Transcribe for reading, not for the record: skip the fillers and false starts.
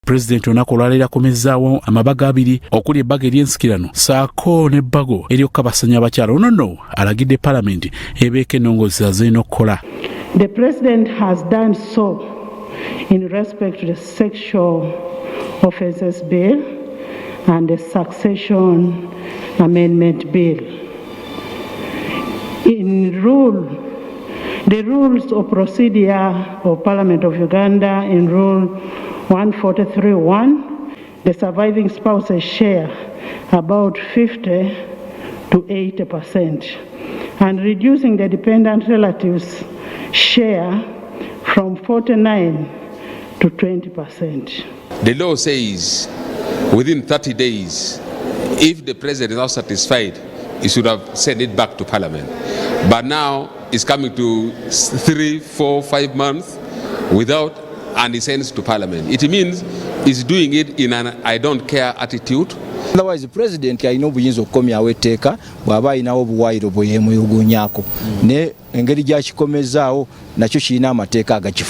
Pulezidenti olunaku olwaleero akomezzaawo amabaga abiri okuli ebbaga ery'ensikirano SAAKO n'ebbago ery'okukabasanya abakyala. Ono nno alagidde palaamenti ebeeko ennongoozi zirina okukola. The President has done so in respect to the Sexual Offences Bill and the Succession Amendment Bill. The rules of procedure of Parliament of Uganda in Rule 143.1, the surviving spouses share about 50 to 80%, and reducing the dependent relatives share from 49 to 20%. The law says within 30 days, if the President is not satisfied, he should have sent it back to Parliament. But now it's coming to 3, 4, 5 months without, and he sends to Parliament. It means he's doing it in an I don't care attitude. Otherwise the President alina obuyinza okukomyawo etteeka bw'aba alinawo obuwaayiro bwe yeemulugunyaako ne engeri gy'akikomezzaawo nakyo kirina amateeka agakifuga.